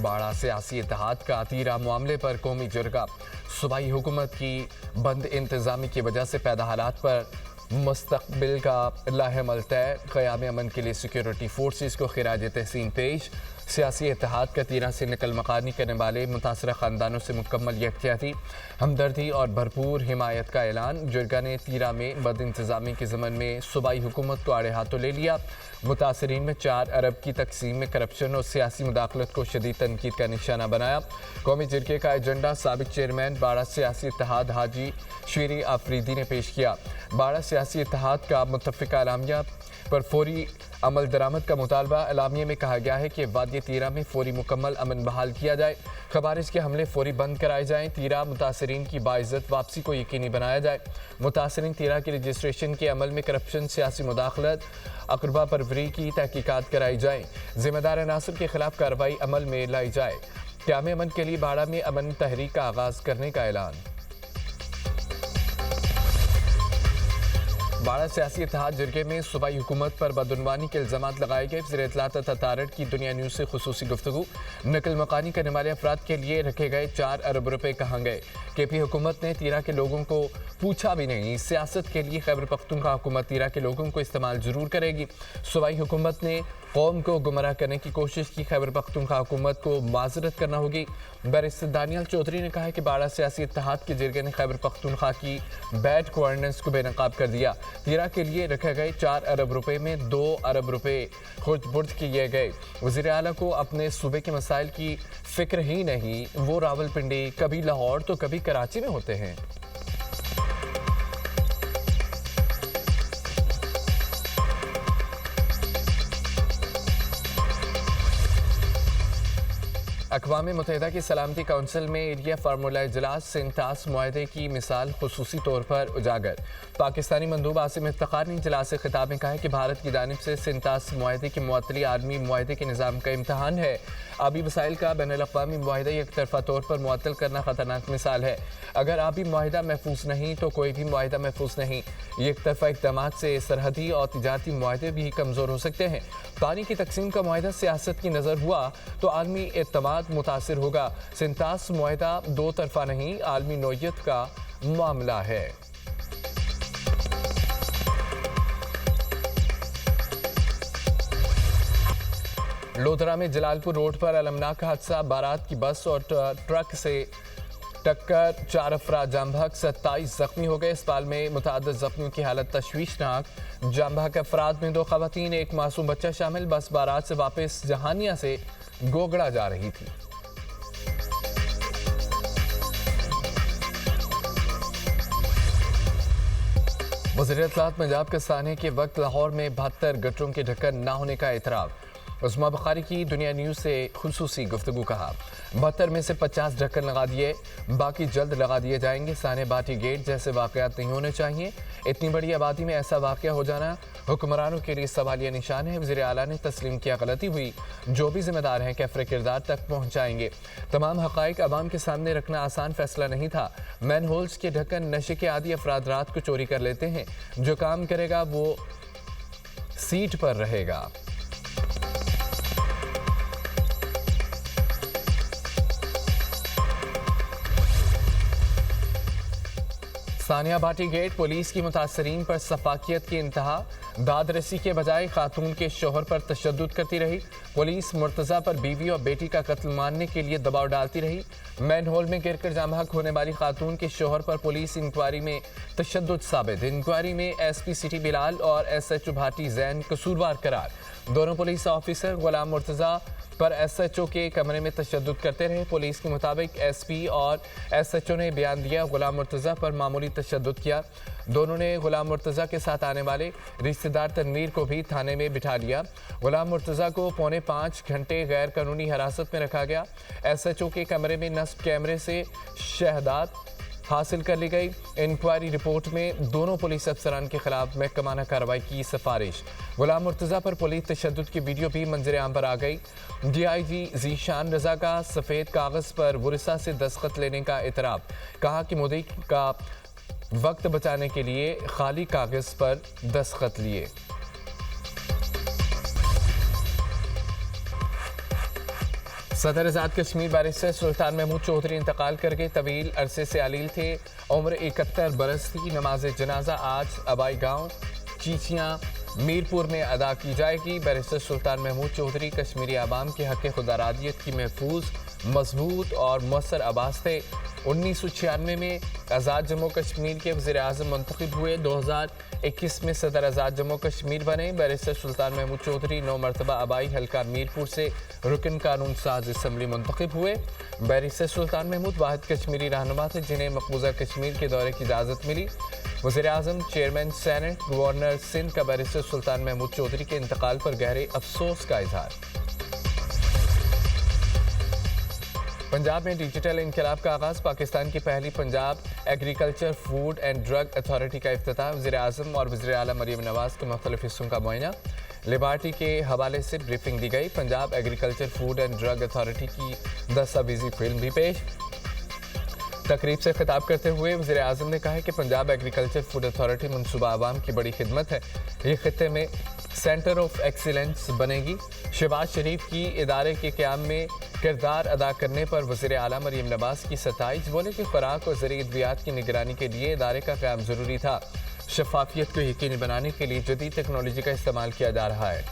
बाड़ा सियासी इत्तेहाद का तीरा मामले पर कौमी जरगा। सूबाई हुकूमत की बंद इंतजामी की वजह से पैदा हालात पर मुस्तकबिल का लाहेमल तय। क़याम अमन के लिए सिक्योरिटी फोर्सेस को खिराज तहसीन पेश। सियासी इत्तेहाद का तीरा से नकल मकानी करने वाले मुतासरा ख़ानदानों से मुकम्मल यकजहती, हमदर्दी और भरपूर हिमायत का ऐलान। जरगा ने तीरा में बद इंतज़ामी के ज़मन में सूबाई हुकूमत को आड़े हाथों ले लिया। मुतासरीन में 4 अरब की तकसीम में करप्शन और सियासी मुदाखलत को शदीद तनकीद का निशाना बनाया। कौमी जरगे का एजेंडा साबिक चेयरमैन बाड़ा सियासी इत्तेहाद हाजी शीरी आफरीदी ने पेश किया। बाड़ा सियासी इत्तेहाद का मुत्तफ़िका एलामिया पर फौरी अमल दरामद का मुतालबा। एलामिया में कहा गया है कि वादी तीरा में फौरी मुकम्मल अमन बहाल किया जाए, खवारिज के हमले फौरी बंद कराए जाएँ, तीरा मुतासरीन की बाइज़्ज़त वापसी को यकीनी बनाया जाए। मुतासरीन तीरा के रजिस्ट्रेशन के अमल में करप्शन, सियासी मुदाखलत, अक़रबा परवरी की तहकीकात कराई जाए, ज़िम्मेदार अनासर के खिलाफ कार्रवाई अमल में लाई जाए। क़याम अमन के लिए बाड़ा में अमन तहरीक का आगाज़ करने का ऐलान। बाड़ा सियासी इत्तेहाद जरगे में सूबाई हुकूमत पर बदउनवानी के इल्ज़ामात लगाए गए। वज़ीर इत्तलात अतारड़ की दुनिया न्यूज़ से खुसूसी गुफ्तगू। नकल मकानी करने वाले अफराद के लिए रखे गए 4 अरब रुपए कहाँ गए? KP हुकूमत ने तीरा के लोगों को पूछा भी नहीं। सियासत के लिए खैबर पख्तूनख्वा हुकूमत तीरा के लोगों को इस्तेमाल जरूर करेगी। सूबाई हुकूमत ने कौम को गुमराह करने की कोशिश की, खैबर पख्तूनख्वा हुकूमत को माजरत करना होगी। बैरिस्टर दानियल चौधरी ने कहा कि बाड़ा सियासी इत्तेहाद के जरिए ने खैबर पख्तूनख्वा की बैड गवर्नेंस को बेनकाब कर दिया। तीरा के लिए रखे गए 4 अरब रुपए में 2 अरब रुपए खुर्द बुर्द किए गए। वज़ीर आला को अपने सूबे के मसाइल की फिक्र ही नहीं। वो रावलपिंडी, कभी लाहौर तो कभी कराची में होते हैं। अक़वाम मुत्तहिदा की सलामती काउंसिल में एरिया फार्मूला इजलास सिंतास मुआहदे की मिसाल खुसूसी तौर पर उजागर। पाकिस्तानी मंदूब आसिम इफ्तिखार ने इजलास खिताब में कहा है कि भारत की जानिब से सिंतास मुआहदे की मुअत्तली आलमी मुआहदे के निज़ाम का इम्तहान है। आबी वसाइल का बैनुल-अक़वामी मुआहदा एक तरफ़ा तौर पर मुअत्तल करना ख़तरनाक मिसाल है। अगर आबी मुआहदा महफूज नहीं तो कोई भी मुआहदा महफूज नहीं। एक तरफ़ा इक़दामात से सरहदी और तिजारती मुआहदे भी कमज़ोर हो सकते हैं। पानी की तकसीम का मुआहदा सियासत की नज़र हुआ तो आलमी एतमाद मुतासिर होगा। सिंतास मुआहदा 2 तरफ़ा नहीं, आलमी नौइयत का मामला है। लोधरा में जलालपुर रोड पर अलमनाक हादसा। बारात की बस और ट्रक से टक्कर, 4 अफराद जाम बहक, 27 जख्मी हो गए। अस्पताल में मुतअद्दिद जख्मियों की हालत तशवीशनाक। जाम बहक अफराद में 2 ख़वातीन, 1 मासूम बच्चा शामिल। बस बारात से वापस जहानिया से गोगड़ा जा रही थी। वज़ीर इत्तलात पंजाब के साने के वक्त लाहौर में 72 गटरों के ढक्कन न होने का एतराफ़। उस्मा बुखारी की दुनिया न्यूज़ से खुसूसी गुफ्तगू। कहा 72 में से 50 ढक्कन लगा दिए, बाकी जल्द लगा दिए जाएंगे। साने बाटी गेट जैसे वाक़यात नहीं होने चाहिए। इतनी बड़ी आबादी में ऐसा वाक़या हो जाना हुक्मरानों के लिए सवालिया निशान है। वज़ीर आला ने तस्लीम किया गलती हुई, जो भी जिम्मेदार हैं कैफ़रे किरदार तक पहुँचाएंगे। तमाम हक़ाइक़ आवाम के सामने रखना आसान फैसला नहीं था। मैन होल्स के ढक्कन नशे के आदी अफराद रात को चोरी कर लेते हैं। जो काम करेगा वो सीट पर रहेगा। सानिया भाटी गेट, पुलिस की मुतासरीन पर सफाकियत की इंतहा। दाद रसी के बजाय खातून के शोहर पर तशद्दुद करती रही। पुलिस मुर्तज़ा पर बीवी और बेटी का कत्ल मानने के लिए दबाव डालती रही। मैन होल में गिरकर जाम बहक होने वाली खातून के शोहर पर पुलिस इंक्वायरी में तशद्दुद साबित। इंक्वायरी में SP सिटी बिलाल और SHO भाटी जैन कसूरवार करार। दोनों पुलिस ऑफिसर गुलाम मुर्तज़ा पर SHO के कमरे में तशद्दुद करते रहे। पुलिस के मुताबिक SP और SHO ने बयान दिया, गुलाम मुर्तज़ा पर मामूली तशद्दुद किया। दोनों ने गुलाम मुर्तज़ा के साथ आने वाले रिश्तेदार तनवीर को भी थाने में बिठा लिया। गुलाम मुर्तज़ा को 4.5 घंटे गैर कानूनी हिरासत में रखा गया। SHO के कमरे में नस्ब कैमरे से शहादत हासिल कर ली गई। इंक्वायरी रिपोर्ट में दोनों पुलिस अफसरान के खिलाफ महकमाना कार्रवाई की सिफारिश। गुलाम मुर्तज़ा पर पुलिस तशद्दुद की वीडियो भी मंजर आम पर आ गई। DIG ज़ीशान रज़ा का सफ़ेद कागज़ पर वरिसा से दस्तखत लेने का इतराफ़। कहा कि मुद्दई का वक्त बचाने के लिए खाली कागज़ पर दस्तखत लिए। صدر آزاد کشمیر بیرسٹر سلطان محمود چودھری انتقال کر کے طویل عرصے سے علیل تھے. عمر 71 برس تھی. نماز جنازہ آج آبائی گاؤں چیچیاں میرپور میں ادا کی جائے گی. بیرسٹر سلطان محمود چودھری کشمیری عوام کے حق خودارادیت کی محفوظ، مضبوط اور مؤثر آواز تھے. 1996 میں آزاد جموں کشمیر کے وزیر اعظم منتخب ہوئے. 2021 میں صدر آزاد جموں کشمیر بنے. بیرسٹر سلطان محمود چودھری 9 مرتبہ آبائی حلقہ میرپور سے رکن قانون ساز اسمبلی منتخب ہوئے. بیرسٹر سلطان محمود واحد کشمیری رہنما تھے جنہیں مقبوضہ کشمیر کے دورے کی اجازت ملی. وزیر اعظم، چیئرمین سینٹ، گورنر سندھ کا بیرسٹر سلطان محمود چودھری کے انتقال پر گہرے افسوس کا اظہار. پنجاب میں ڈیجیٹل انقلاب کا آغاز. پاکستان کی پہلی Punjab agriculture, food and drug authority کا افتتاح. وزیر اعظم اور وزیر اعلیٰ مریم نواز کے مختلف حصوں کا معائنہ. لیبارٹی کے حوالے سے بریفنگ دی گئی. Punjab agriculture, food and drug authority کی دستاویزی فلم بھی پیش. تقریب سے خطاب کرتے ہوئے وزیر اعظم نے کہا کہ پنجاب ایگریکلچر فوڈ اتھارٹی منصوبہ عوام کی بڑی خدمت ہے. یہ خطے میں سینٹر آف ایکسیلنس بنے گی. شہباز شریف کی ادارے کے قیام میں کردار ادا کرنے پر وزیر اعلیٰ مریم نواز کی ستائش. بولے کہ خوراک اور زرعی ادویات کی نگرانی کے لیے ادارے کا قیام ضروری تھا. شفافیت کو یقینی بنانے کے لیے جدید ٹیکنالوجی کا استعمال کیا جا رہا ہے.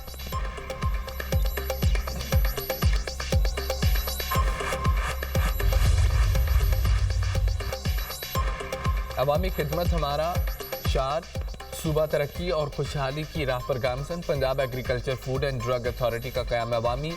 عوامی خدمت ہمارا شعار، صوبہ ترقی اور خوشحالی کی راہ پر گامزن. Punjab agriculture, food and drug authority کا قیام عوامی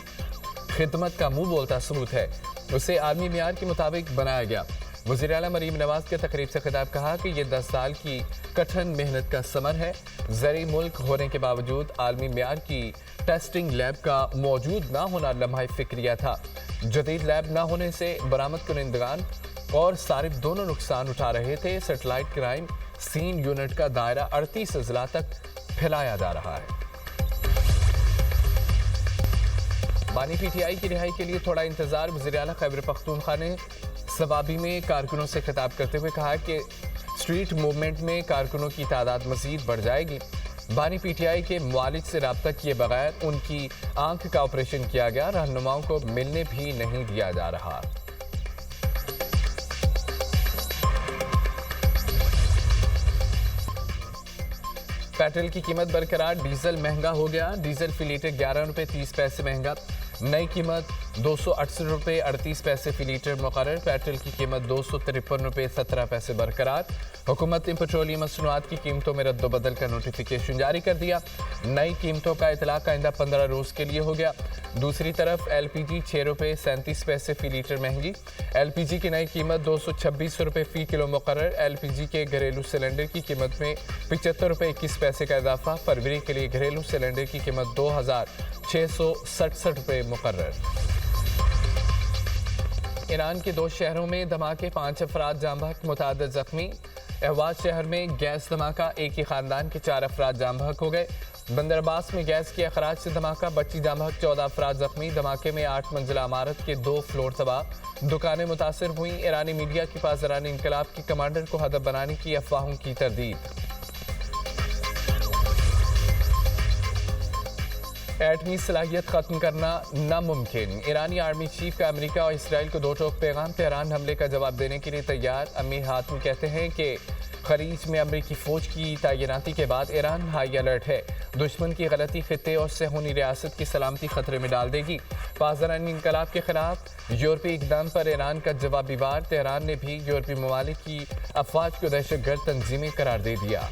خدمت کا منہ بولتا ثبوت ہے. اسے عالمی معیار کے مطابق بنایا گیا. وزیر اعلیٰ مریم نواز کے تقریب سے خطاب کہا کہ یہ 10 سال کی کٹھن محنت کا ثمر ہے. زرعی ملک ہونے کے باوجود عالمی معیار کی ٹیسٹنگ لیب کا موجود نہ ہونا لمحہ فکریہ تھا. جدید لیب نہ ہونے سے برآمد کنندگان اور صارف دونوں نقصان اٹھا رہے تھے. سیٹلائٹ کرائم سین یونٹ کا دائرہ 38 اضلاع تک پھیلایا جا رہا ہے. بانی پی ٹی آئی کی رہائی کے لیے تھوڑا انتظار. وزیر اعلیٰ خیبر پختونخوا نے ثوابی میں کارکنوں سے خطاب کرتے ہوئے کہا کہ اسٹریٹ موومنٹ میں کارکنوں کی تعداد مزید بڑھ جائے گی. بانی پی ٹی آئی کے معالج سے رابطہ کیے بغیر ان کی آنکھ کا آپریشن کیا گیا. رہنماؤں کو ملنے بھی نہیں دیا جا رہا. پیٹرول کی قیمت برقرار. ڈیزل مہنگا ہو گیا. ڈیزل فی لیٹر 11 روپے 30 پیسے مہنگا. نئی قیمت 268 روپے 38 پیسے فی لیٹر مقرر. پیٹرول کی قیمت 253 روپے 17 پیسے برقرار. حکومت نے پیٹرولیم مصنوعات کی قیمتوں میں رد و بدل کا نوٹیفیکیشن جاری کر دیا. نئی قیمتوں کا اطلاق آئندہ 15 روز کے لیے ہو گیا. دوسری طرف ایل پی جی 6 روپے 37 پیسے فی لیٹر مہنگی. ایل پی جی کی نئی قیمت 226 روپے فی کلو مقرر. ایل پی جی کے گھریلو سلنڈر کی قیمت میں 75 روپے 21 پیسے کا اضافہ. فروری کے لیے گھریلو سلنڈر کی قیمت 2667 روپے مقرر. ایران کے 2 شہروں میں دھماکے، 5 افراد جاں بحق، متعدد زخمی. احواز شہر میں گیس دھماکہ، ایک ہی خاندان کے 4 افراد جاں بحق ہو گئے. بندر عباس میں گیس کے اخراج سے دھماکہ، بچی جاں بحق، 14 افراد زخمی. دھماکے میں 8 منزلہ عمارت کے 2 فلور تباہ، دکانیں متاثر ہوئیں. ایرانی میڈیا کی پاسداران انقلاب کے کمانڈر کو ہدف بنانے کی افواہوں کی تردید. ایٹمی صلاحیت ختم کرنا ناممکن. ایرانی آرمی چیف کا امریکہ اور اسرائیل کو 2 ٹوک پیغام. تہران حملے کا جواب دینے کے لیے تیار. امیر حاتمی کہتے ہیں کہ خلیج میں امریکی فوج کی تعیناتی کے بعد ایران ہائی الرٹ ہے. دشمن کی غلطی خطے اور صہیونی ریاست کی سلامتی خطرے میں ڈال دے گی. پاسداران انقلاب کے خلاف یورپی اقدام پر ایران کا جوابی وار. تہران نے بھی یورپی ممالک کی افواج کو دہشت گرد تنظیمیں قرار دے دیا.